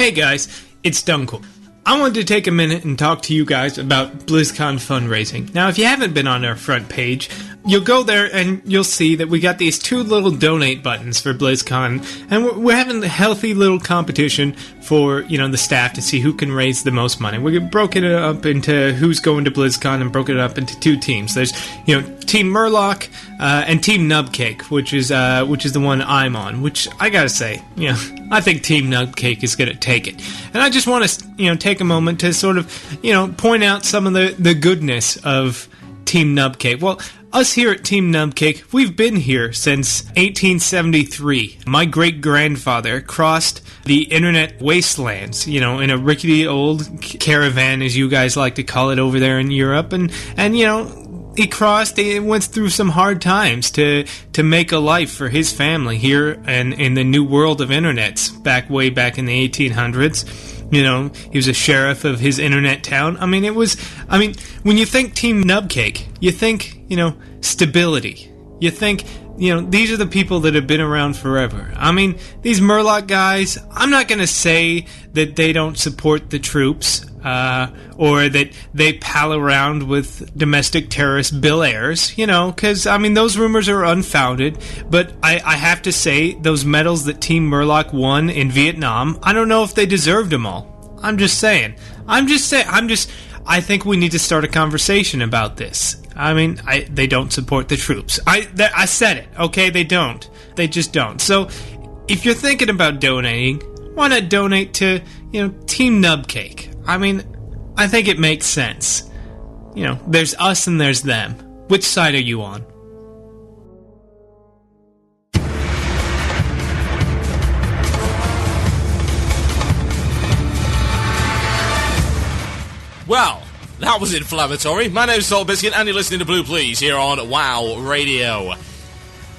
Hey guys, it's Dunkel. I wanted to take a minute and talk to you guys about BlizzCon fundraising. Now, if you haven't been on our front page, you'll go there and you'll see that we got these two little donate buttons for BlizzCon, and we're having a healthy little competition for, the staff to see who can raise the most money. We've broken it up into who's going to BlizzCon and broken it up into two teams. There's, Team Murloc and Team Nubcake, which is the one I'm on, which I gotta say, I think Team Nubcake is gonna take it. And I just want to, take a moment to sort of, point out some of the goodness of Team Nubcake. Well, us here at Team Nubcake, we've been here since 1873. My great-grandfather crossed the internet wastelands, in a rickety old caravan, as you guys like to call it over there in Europe, and he crossed, he went through some hard times to make a life for his family here and in the new world of internets, way back in the 1800s. He was a sheriff of his internet town. When you think Team Nubcake, you think, stability. You think, these are the people that have been around forever. These Murloc guys, I'm not going to say that they don't support the troops, or that they pal around with domestic terrorist Bill Ayers, because, those rumors are unfounded, but I have to say, those medals that Team Murloc won in Vietnam, I don't know if they deserved them all. I'm just saying. I think we need to start a conversation about this. They don't support the troops. I said it, okay? They don't. They just don't. So, if you're thinking about donating, why not donate to, Team Nubcake? I think it makes sense. There's us and there's them. Which side are you on? Well, that was inflammatory. My name's Salt Biscuit, and you're listening to Blue Please here on WoW Radio.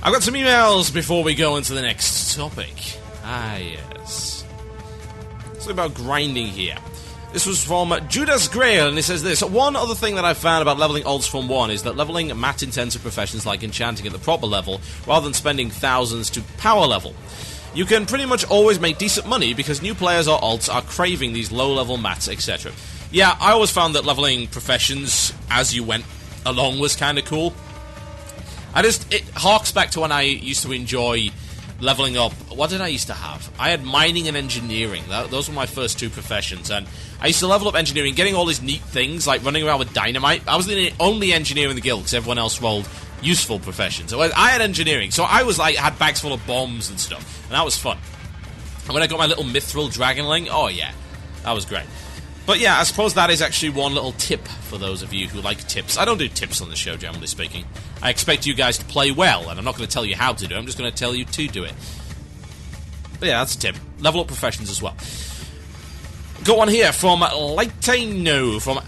I've got some emails before we go into the next topic. Yes. Something about grinding here. This was from Judas Grail, and he says this: one other thing that I've found about leveling Alts from 1 is that leveling mat-intensive professions like enchanting at the proper level, rather than spending thousands to power level. You can pretty much always make decent money because new players or alts are craving these low-level mats, etc. Yeah, I always found that leveling professions as you went along was kind of cool. It harks back to when I used to enjoy leveling up. What did I used to have? I had mining and engineering. Those were my first two professions, and I used to level up engineering, getting all these neat things, like running around with dynamite. I was the only engineer in the guild, because everyone else rolled useful professions. So I had engineering, so I was had bags full of bombs and stuff, and that was fun. And when I got my little mithril dragonling, oh yeah, that was great. But yeah, I suppose that is actually one little tip for those of you who like tips. I don't do tips on the show, generally speaking. I expect you guys to play well, and I'm not going to tell you how to do it, I'm just going to tell you to do it. But yeah, that's a tip. Level up professions as well. Got one here from Lightino, from,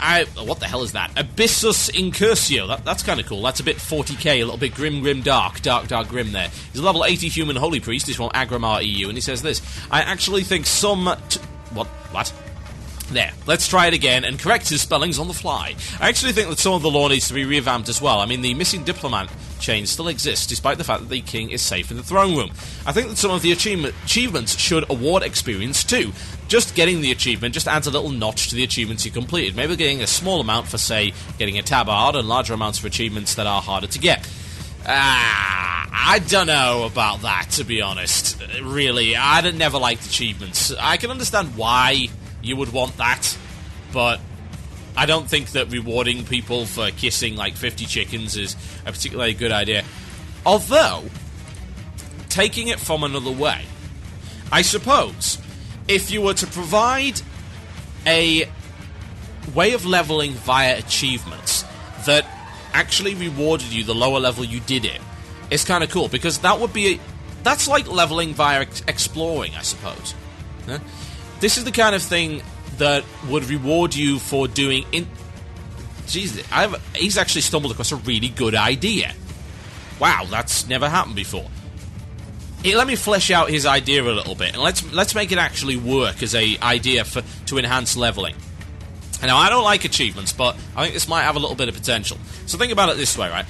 what the hell is that? Abyssus Incursio. That's kind of cool. That's a bit 40k, a little bit grim, dark grim there. He's a level 80 human holy priest. He's from Agramar EU, and he says this: I actually think some... What? There, let's try it again and correct his spellings on the fly. I actually think that some of the lore needs to be revamped as well. The missing diplomat chain still exists, despite the fact that the king is safe in the throne room. I think that some of the achievements should award experience too. Just getting the achievement just adds a little notch to the achievements you completed. Maybe getting a small amount for, say, getting a tabard, and larger amounts for achievements that are harder to get. I don't know about that, to be honest. Really, I never liked achievements. I can understand why you would want that, but I don't think that rewarding people for kissing 50 chickens is a particularly good idea. Although, taking it from another way, I suppose if you were to provide a way of leveling via achievements that actually rewarded you the lower level you did it, it's kind of cool, because that's like leveling via exploring, I suppose. Huh? This is the kind of thing that would reward you for doing... Jeez, he's actually stumbled across a really good idea. Wow, that's never happened before. Let me flesh out his idea a little bit, and let's make it actually work as a idea to enhance leveling. Now, I don't like achievements, but I think this might have a little bit of potential. So think about it this way, right?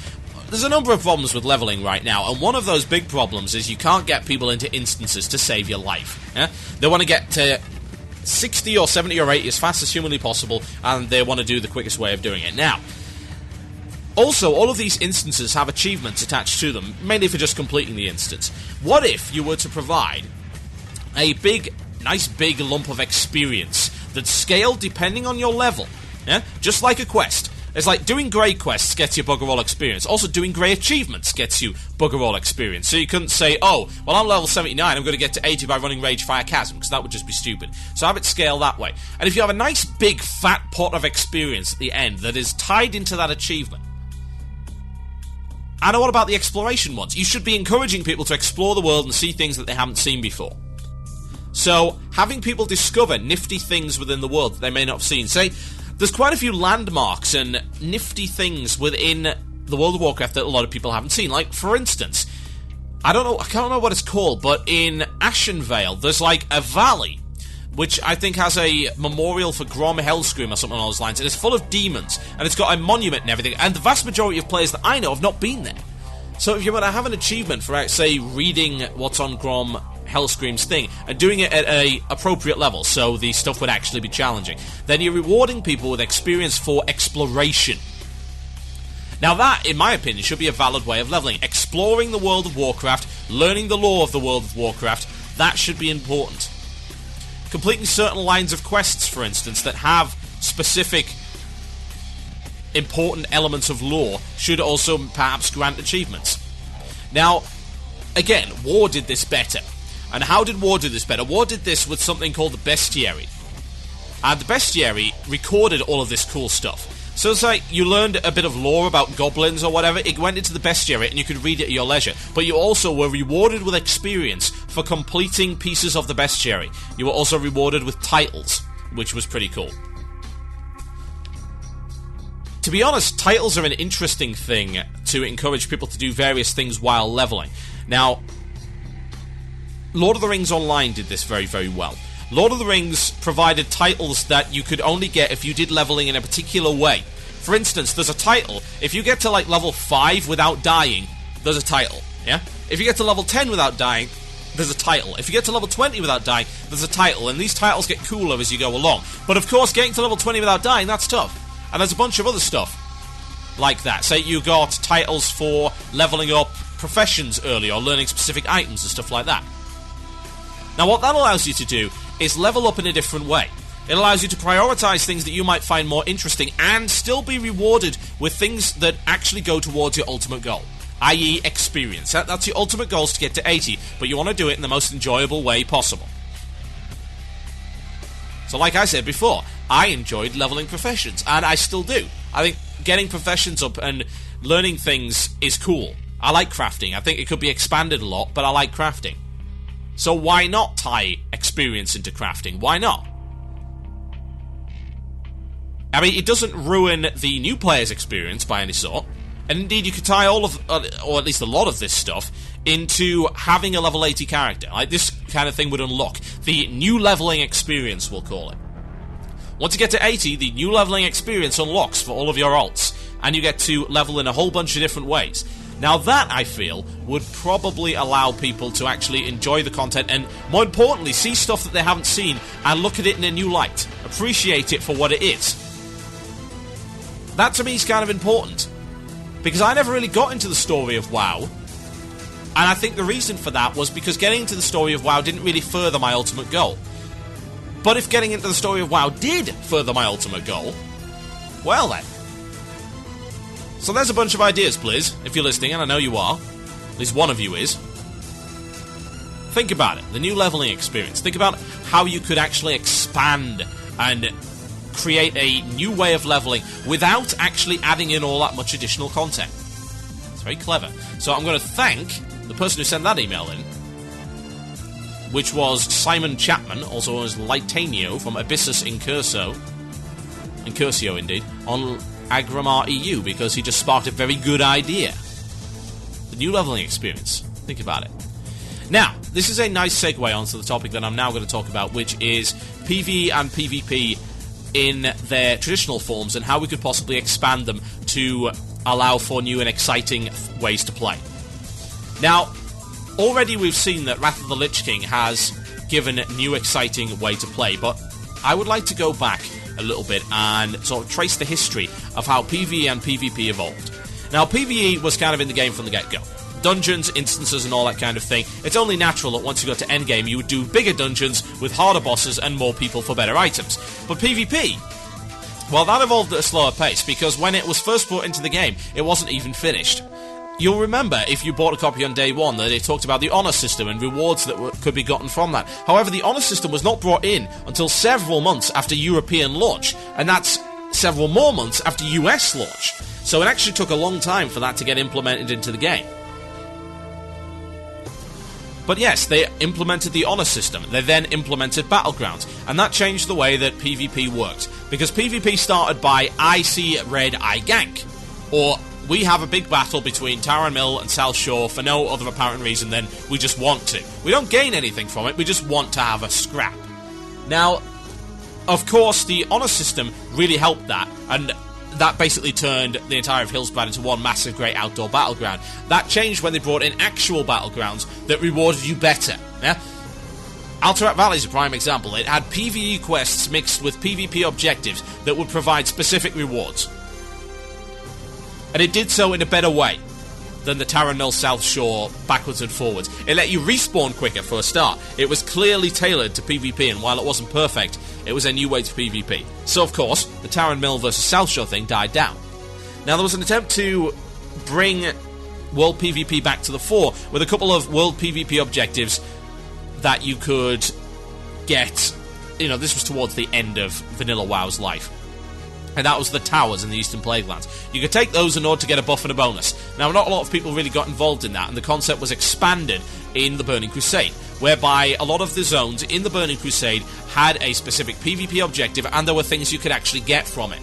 There's a number of problems with leveling right now, and one of those big problems is you can't get people into instances to save your life. Yeah? They want to get to 60 or 70 or 80 as fast as humanly possible, and they want to do the quickest way of doing it. Now, also, all of these instances have achievements attached to them, mainly for just completing the instance. What if you were to provide a nice big lump of experience that's scaled depending on your level? Yeah? Just like a quest. It's like doing grey quests gets you bugger all experience. Also, doing grey achievements gets you bugger all experience. So you couldn't say, oh, well, I'm level 79, I'm going to get to 80 by running Rage Fire Chasm, because that would just be stupid. So have it scale that way. And if you have a nice big fat pot of experience at the end that is tied into that achievement. And what about the exploration ones? You should be encouraging people to explore the world and see things that they haven't seen before. So, having people discover nifty things within the world that they may not have seen. Say, there's quite a few landmarks and nifty things within the World of Warcraft that a lot of people haven't seen. Like, for instance, I can't remember what it's called, but in Ashenvale, there's like a valley, which I think has a memorial for Grom Hellscream or something along those lines, and it's full of demons, and it's got a monument and everything, and the vast majority of players that I know have not been there. So if you want to have an achievement for, say, reading what's on Grom Hellscream's thing, and doing it at a appropriate level, so the stuff would actually be challenging, then you're rewarding people with experience for exploration. Now that, in my opinion, should be a valid way of leveling. Exploring the World of Warcraft, learning the lore of the World of Warcraft, that should be important. Completing certain lines of quests, for instance, that have specific important elements of lore should also perhaps grant achievements. Now, again, War did this better. And how did War do this better? War did this with something called the Bestiary. And the Bestiary recorded all of this cool stuff. So it's like you learned a bit of lore about goblins or whatever, it went into the Bestiary and you could read it at your leisure. But you also were rewarded with experience for completing pieces of the Bestiary. You were also rewarded with titles, which was pretty cool. To be honest, titles are an interesting thing to encourage people to do various things while leveling. Now, Lord of the Rings Online did this very, very well. Lord of the Rings provided titles that you could only get if you did leveling in a particular way. For instance, there's a title, if you get to like level 5 without dying, there's a title, yeah? If you get to level 10 without dying, there's a title. If you get to level 20 without dying, there's a title, and these titles get cooler as you go along. But of course, getting to level 20 without dying, that's tough. And there's a bunch of other stuff like that. Say you got titles for leveling up professions early, or learning specific items and stuff like that. Now what that allows you to do is level up in a different way. It allows you to prioritize things that you might find more interesting and still be rewarded with things that actually go towards your ultimate goal, i.e. experience. That's your ultimate goal, is to get to 80, but you want to do it in the most enjoyable way possible. So like I said before, I enjoyed leveling professions, and I still do. I think getting professions up and learning things is cool. I like crafting. I think it could be expanded a lot, but I like crafting. So why not tie experience into crafting? Why not? I mean, it doesn't ruin the new player's experience by any sort. And indeed, you could tie all of, or at least a lot of this stuff, into having a level 80 character. Like, this kind of thing would unlock the new leveling experience, we'll call it. Once you get to 80, the new leveling experience unlocks for all of your alts, and you get to level in a whole bunch of different ways. Now that, I feel, would probably allow people to actually enjoy the content and, more importantly, see stuff that they haven't seen and look at it in a new light. Appreciate it for what it is. That, to me, is kind of important. Because I never really got into the story of WoW, and I think the reason for that was because getting into the story of WoW didn't really further my ultimate goal. But if getting into the story of WoW did further my ultimate goal, well then. So there's a bunch of ideas, please, if you're listening, and I know you are. At least one of you is. Think about it, the new leveling experience. Think about how you could actually expand and create a new way of leveling without actually adding in all that much additional content. It's very clever. So I'm going to thank the person who sent that email in, which was Simon Chapman, also known as Litanio from Abyssus Incursio indeed, on Agramar EU, because he just sparked a very good idea. The new leveling experience. Think about it. Now, this is a nice segue onto the topic that I'm now going to talk about, which is PvE and PvP in their traditional forms and how we could possibly expand them to allow for new and exciting ways to play. Now, already we've seen that Wrath of the Lich King has given a new exciting way to play, but I would like to go back a little bit and sort of trace the history of how PvE and PvP evolved. Now, PvE was kind of in the game from the get-go. Dungeons, instances, and all that kind of thing. It's only natural that once you got to endgame, you would do bigger dungeons with harder bosses and more people for better items. But PvP, well, that evolved at a slower pace, because when it was first brought into the game, it wasn't even finished. You'll remember, if you bought a copy on day one, that it talked about the honour system and rewards that could be gotten from that. However, the honour system was not brought in until several months after European launch, and that's several more months after US launch. So it actually took a long time for that to get implemented into the game. But yes, they implemented the honour system. They then implemented Battlegrounds, and that changed the way that PvP worked. Because PvP started by I see red, I gank. Or we have a big battle between Tower and Mill and South Shore for no other apparent reason than we just want to. We don't gain anything from it, we just want to have a scrap. Now, of course, the honour system really helped that, and that basically turned the entire of Hillsbrad into one massive great outdoor battleground. That changed when they brought in actual battlegrounds that rewarded you better. Yeah? Alterac Valley is a prime example. It had PvE quests mixed with PvP objectives that would provide specific rewards. And it did so in a better way than the Tara Mill South Shore backwards and forwards. It let you respawn quicker for a start. It was clearly tailored to PvP, and while it wasn't perfect, it was a new way to PvP. So, of course, the Tara Mill versus South Shore thing died down. Now, there was an attempt to bring World PvP back to the fore with a couple of World PvP objectives that you could get. You know, this was towards the end of Vanilla WoW's life. And that was the towers in the Eastern Plaguelands. You could take those in order to get a buff and a bonus. Now, not a lot of people really got involved in that, and the concept was expanded in the Burning Crusade, whereby a lot of the zones in the Burning Crusade had a specific PvP objective, and there were things you could actually get from it.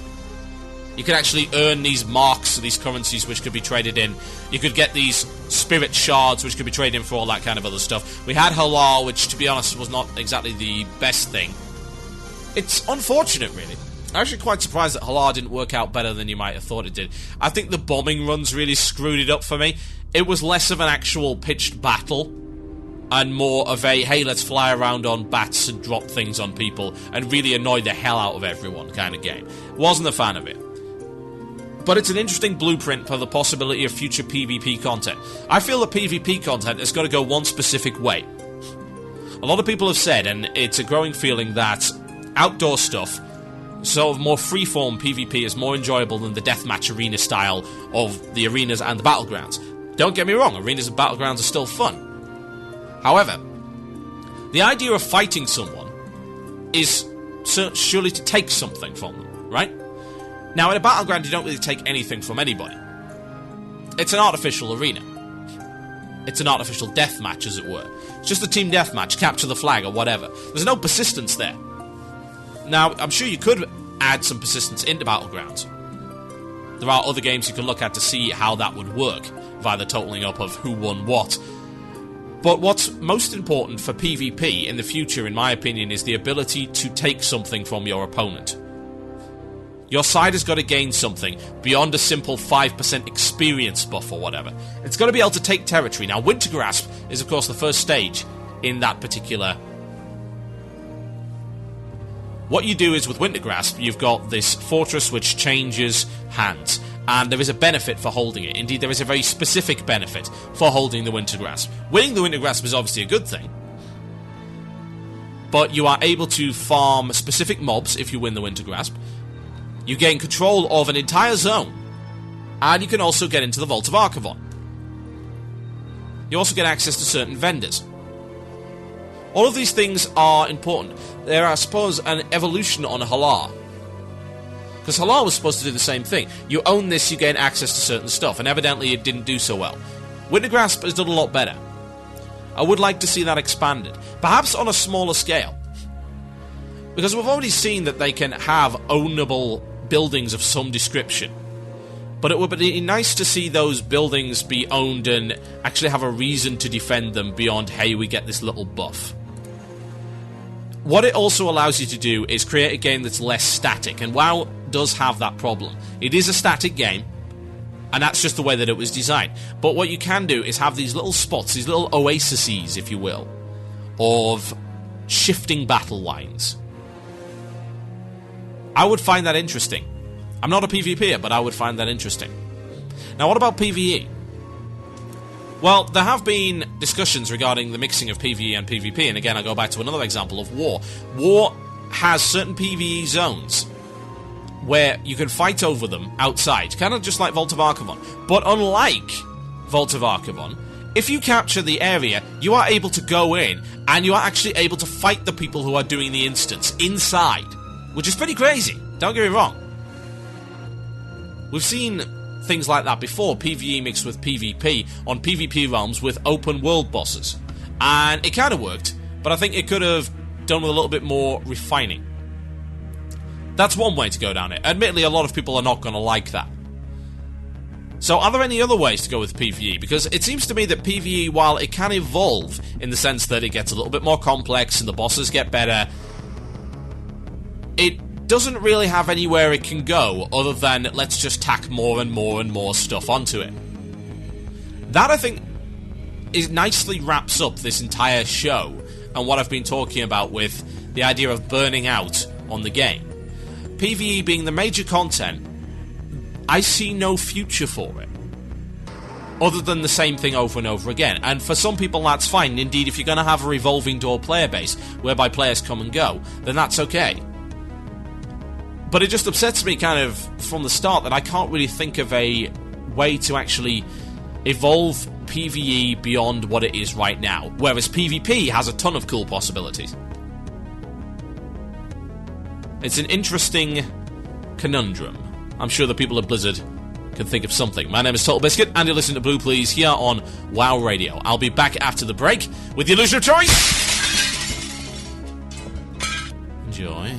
You could actually earn these marks, these currencies, which could be traded in. You could get these spirit shards, which could be traded in for all that kind of other stuff. We had Halal, which, to be honest, was not exactly the best thing. It's unfortunate, really. I'm actually quite surprised that Halar didn't work out better than you might have thought it did. I think the bombing runs really screwed it up for me. It was less of an actual pitched battle and more of a, hey, let's fly around on bats and drop things on people and really annoy the hell out of everyone kind of game. Wasn't a fan of it. But it's an interesting blueprint for the possibility of future PvP content. I feel that PvP content has got to go one specific way. A lot of people have said, and it's a growing feeling, that outdoor stuff, sort of more freeform PvP, is more enjoyable than the deathmatch arena style of the arenas and the battlegrounds. Don't get me wrong, arenas and battlegrounds are still fun. However, the idea of fighting someone is surely to take something from them, right? Now, in a battleground, you don't really take anything from anybody. It's an artificial arena. It's an artificial deathmatch, as it were. It's just a team deathmatch, capture the flag or whatever. There's no persistence there. Now, I'm sure you could add some persistence into Battlegrounds. There are other games you can look at to see how that would work, via the totaling up of who won what. But what's most important for PvP in the future, in my opinion, is the ability to take something from your opponent. Your side has got to gain something beyond a simple 5% experience buff or whatever. It's got to be able to take territory. Now, Wintergrasp is, of course, the first stage in that particular. What you do is, with Wintergrasp, you've got this fortress which changes hands, and there is a benefit for holding it. Indeed, there is a very specific benefit for holding the Wintergrasp. Winning the Wintergrasp is obviously a good thing, but you are able to farm specific mobs if you win the Wintergrasp. You gain control of an entire zone, and you can also get into the Vault of Archivon. You also get access to certain vendors. All of these things are important. There are, I suppose, an evolution on Halar. Because Halar was supposed to do the same thing. You own this, you gain access to certain stuff, and evidently it didn't do so well. Wintergrasp has done a lot better. I would like to see that expanded. Perhaps on a smaller scale. Because we've already seen that they can have ownable buildings of some description. But it would be nice to see those buildings be owned and actually have a reason to defend them beyond, hey, we get this little buff. What it also allows you to do is create a game that's less static, and WoW does have that problem. It is a static game, and that's just the way that it was designed. But what you can do is have these little spots, these little oases, if you will, of shifting battle lines. I would find that interesting. I'm not a PvPer, but I would find that interesting. Now, what about PvE? Well, there have been discussions regarding the mixing of PvE and PvP, and again, I go back to another example of War. War has certain PvE zones where you can fight over them outside, kind of just like Vault of Archivon. But unlike Vault of Archivon, if you capture the area, you are able to go in, and you are actually able to fight the people who are doing the instance inside, which is pretty crazy, don't get me wrong. We've seen things like that before, PvE mixed with PvP, on PvP realms with open world bosses. And it kind of worked, but I think it could have done with a little bit more refining. That's one way to go down it. Admittedly, a lot of people are not going to like that. So are there any other ways to go with PvE? Because it seems to me that PvE, while it can evolve in the sense that it gets a little bit more complex and the bosses get better, it doesn't really have anywhere it can go other than let's just tack more and more and more stuff onto it. That, I think, nicely wraps up this entire show and what I've been talking about with the idea of burning out on the game. PvE being the major content, I see no future for it, other than the same thing over and over again. And for some people that's fine. Indeed, if you're going to have a revolving door player base, whereby players come and go, then that's okay. But it just upsets me kind of from the start that I can't really think of a way to actually evolve PvE beyond what it is right now, whereas PvP has a ton of cool possibilities. It's an interesting conundrum. I'm sure the people of Blizzard can think of something. My name is Total Biscuit, and you're listening to Blue Please here on WoW Radio. I'll be back after the break with the illusion of choice. Enjoy.